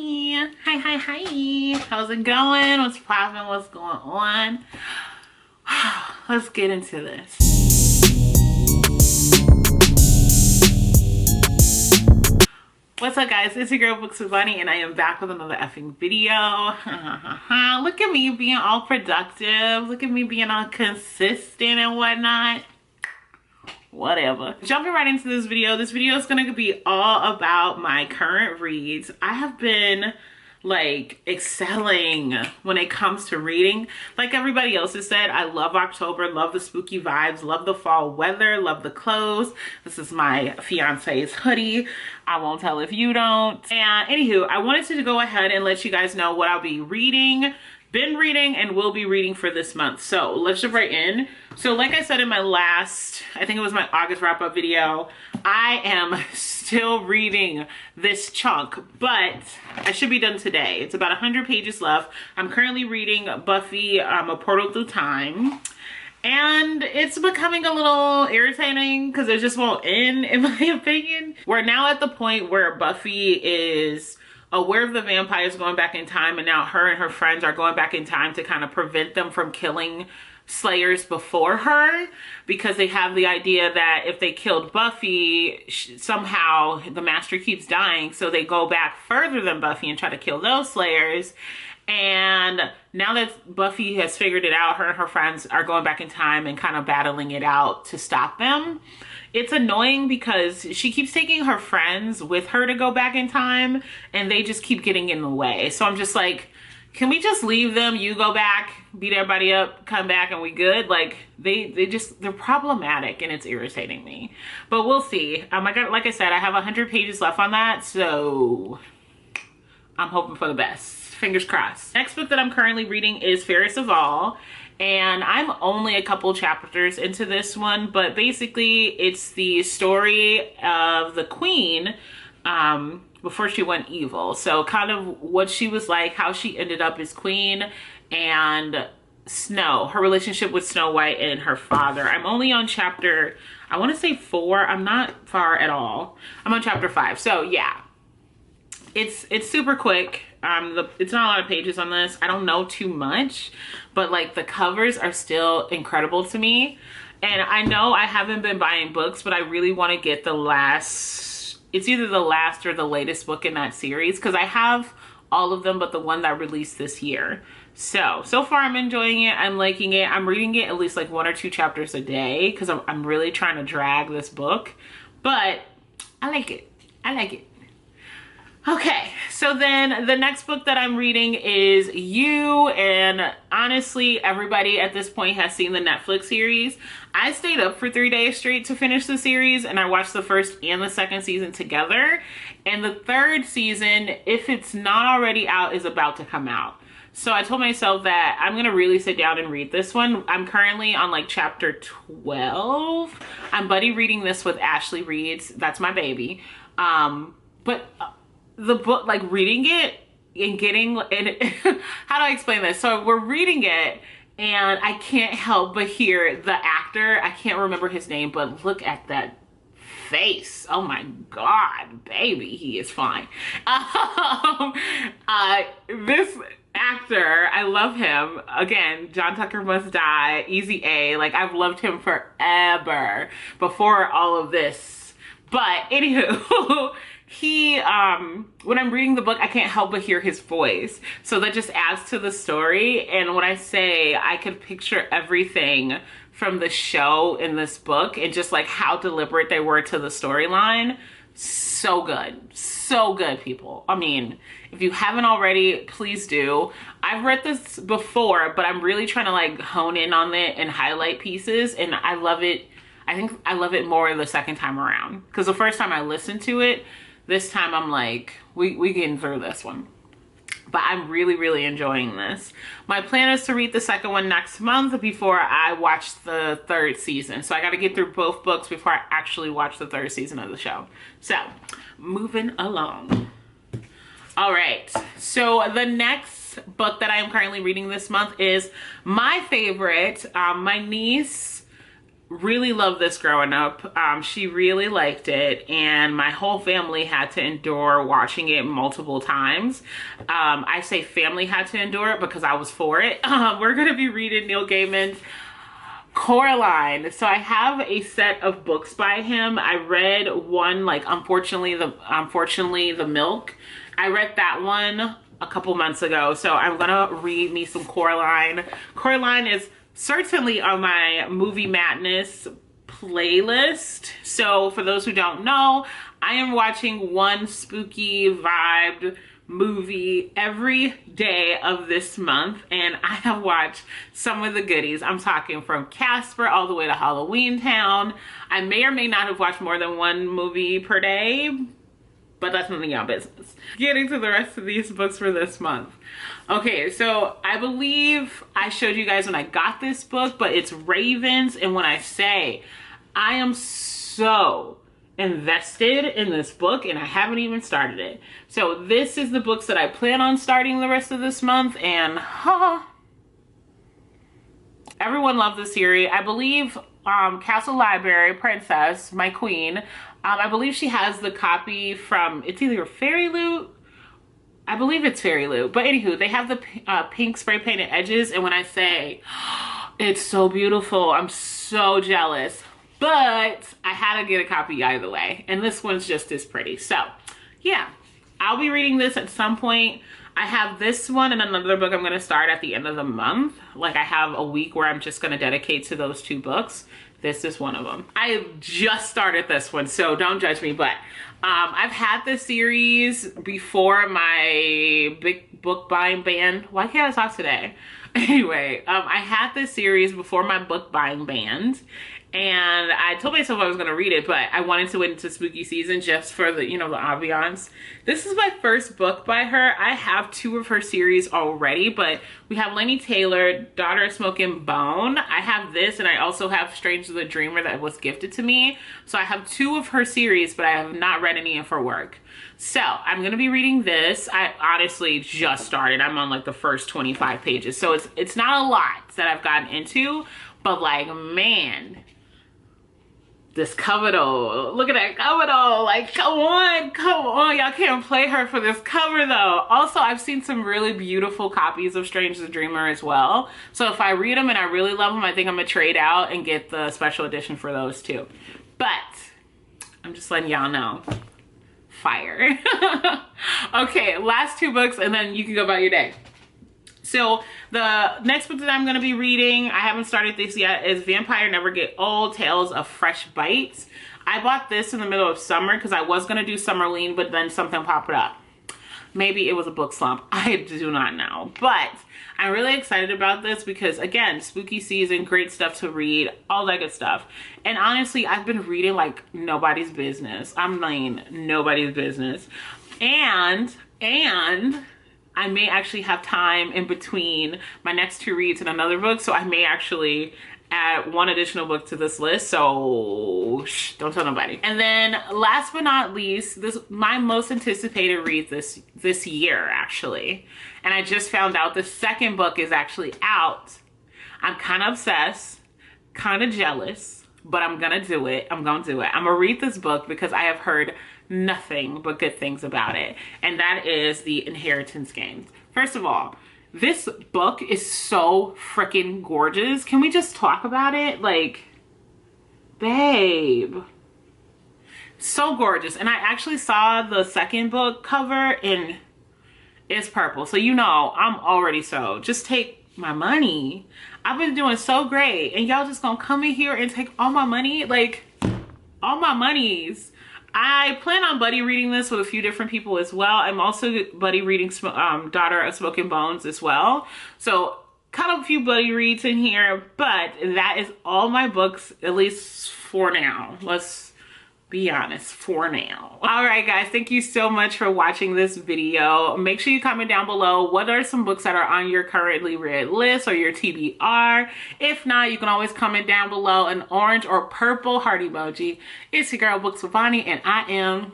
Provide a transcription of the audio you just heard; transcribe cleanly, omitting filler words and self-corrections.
Hi. How's it going? What's poppin'? What's going on? Let's get into this. What's up, guys? It's your girl Books with Bunny, and I am back with another effing video. Look at me being all productive. Look at me being all consistent and whatnot. Whatever. Jumping right into this video is going to be all about my current reads. I have been like excelling when it comes to reading. Like everybody else has said, I love October, love the spooky vibes, love the fall weather, love the clothes. This is my fiance's hoodie. I won't tell if you don't. And anywho, I wanted to go ahead and let you guys know what I'll be reading, been reading, and will be reading for this month. So let's jump right in. So like I said in my last, I think it was my August wrap up video, I am still reading this chunk, but I should be done today. It's about 100 pages left. I'm currently reading Buffy, A Portal Through Time. And it's becoming a little irritating because it just won't end, in my opinion. We're now at the point where Buffy is aware of the vampires going back in time, and now her and her friends are going back in time to kind of prevent them from killing slayers before her, because they have the idea that if they killed Buffy, somehow the master keeps dying, so they go back further than Buffy and try to kill those slayers. And now that Buffy has figured it out, her and her friends are going back in time and kind of battling it out to stop them. It's annoying because she keeps taking her friends with her to go back in time, and they just keep getting in the way. So I'm just like, can we just leave them? You go back, beat everybody up, come back, and we good? Like, they're problematic, and it's irritating me. But we'll see. Like I said, I have 100 pages left on that, so I'm hoping for the best. Fingers crossed. Next book that I'm currently reading is Fairest of All, and I'm only a couple chapters into this one, but basically it's the story of the queen before she went evil. So kind of what she was like, how she ended up as queen, and Snow, her relationship with Snow White and her father. I'm only on chapter, I want to say 4. I'm not far at all. I'm on chapter 5. So yeah, it's super quick. It's not a lot of pages on this. I don't know too much, but like the covers are still incredible to me. And I know I haven't been buying books, but I really want to get the last, it's either the last or the latest book in that series, because I have all of them but the one that released this year. So far I'm enjoying it. I'm liking it. I'm reading it at least like 1 or 2 chapters a day because I'm really trying to drag this book, but I like it. Okay, so then the next book that I'm reading is You, and honestly, everybody at this point has seen the Netflix series. I stayed up for 3 days straight to finish the series, and I watched the first and the second season together. And the third season, if it's not already out, is about to come out. So I told myself that I'm gonna really sit down and read this one. I'm currently on like chapter 12. I'm buddy reading this with Ashley Reads. That's my baby. The book, like reading it and getting, and how do I explain this? So we're reading it and I can't help but hear the actor, I can't remember his name, but look at that face. Oh my God, baby, he is fine. This actor, I love him. Again, John Tucker Must Die, Easy A. Like, I've loved him forever before all of this. But anywho, he, when I'm reading the book, I can't help but hear his voice. So that just adds to the story. And when I say I could picture everything from the show in this book and just like how deliberate they were to the storyline, so good, people. I mean, if you haven't already, please do. I've read this before, but I'm really trying to like hone in on it and highlight pieces, and I love it. I think I love it more the second time around, because the first time I listened to it, this time I'm like, we getting through this one. But I'm really enjoying this. My plan is to read the second one next month before I watch the third season. So I got to get through both books before I actually watch the third season of the show. So moving along. All right, so the next book that I am currently reading this month is my favorite. My niece really loved this growing up. She really liked it, and my whole family had to endure watching it multiple times. I say family had to endure it because I was for it. We're going to be reading Neil Gaiman's Coraline. So I have a set of books by him. I read one, like Unfortunately the Milk. I read that one a couple months ago, so I'm gonna read me some Coraline. Coraline is certainly on my movie madness playlist. So for those who don't know, I am watching one spooky vibed movie every day of this month, and I have watched some of the goodies. I'm talking from Casper all the way to Halloween Town. I may or may not have watched more than one movie per day, but that's none of y'all business. Getting to the rest of these books for this month. Okay, so I believe I showed you guys when I got this book, but it's Ravens, and when I say I am so invested in this book, and I haven't even started it. So this is the books that I plan on starting the rest of this month, and everyone loved the series. I believe Castle Library Princess, my queen, I believe she has the copy from, it's either Fairy Loot, I believe it's Fairy Loot, but anywho, they have the pink spray painted edges, and when I say it's so beautiful, I'm so jealous. But I had to get a copy either way, and this one's just as pretty. So yeah, I'll be reading this at some point. I have this one and another book I'm going to start at the end of the month. Like, I have a week where I'm just going to dedicate to those two books. This is one of them. I just started this one, so don't judge me, but I've had this series before my big book buying ban. Why can't I talk today? Anyway, I had this series before my book buying ban, and I told myself I was going to read it, but I wanted to wait until spooky season just for the, you know, the ambiance. This is my first book by her. I have 2 of her series already, but we have Laini Taylor, Daughter of Smoke and Bone. I have this, and I also have Strange the Dreamer that was gifted to me. So I have 2 of her series, but I have not read any of her work. So I'm going to be reading this. I honestly just started. I'm on like the first 25 pages. So it's not a lot that I've gotten into, but like, man, this cover though, look at that cover though, like come on, y'all can't play her for this cover though. Also, I've seen some really beautiful copies of Strange the Dreamer as well, so if I read them and I really love them, I think I'm gonna trade out and get the special edition for those too. But I'm just letting y'all know, fire. Okay, last 2 books and then you can go about your day. So the next book that I'm going to be reading, I haven't started this yet, is Vampire Never Get Old, Tales of Fresh Bites. I bought this in the middle of summer because I was going to do Summerline, but then something popped up. Maybe it was a book slump. I do not know. But I'm really excited about this because, again, spooky season, great stuff to read, all that good stuff. And honestly, I've been reading like nobody's business. I'm like nobody's business. And I may actually have time in between my next 2 reads and another book, so I may actually add 1 additional book to this list, so shh, don't tell nobody. And then last but not least, this my most anticipated read this year actually, and I just found out the second book is actually out. I'm kind of obsessed, kind of jealous, but I'm gonna do it. I'm gonna read this book because I have heard nothing but good things about it, and that is The Inheritance Game. First of all, this book is so freaking gorgeous. Can we just talk about it? Like, babe, so gorgeous. And I actually saw the second book cover and it's purple, so you know I'm already sold. Just take my money. I've been doing so great, and y'all just gonna come in here and take all my money? Like, all my monies. I plan on buddy reading this with a few different people as well. I'm also buddy reading Daughter of Smoke and Bones as well. So kind of a few buddy reads in here, but that is all my books, at least for now. Let's be honest, for now. All right, guys, thank you so much for watching this video. Make sure you comment down below what are some books that are on your currently read list or your TBR. If not, you can always comment down below an orange or purple heart emoji. It's your girl Books with Bonnie, and I am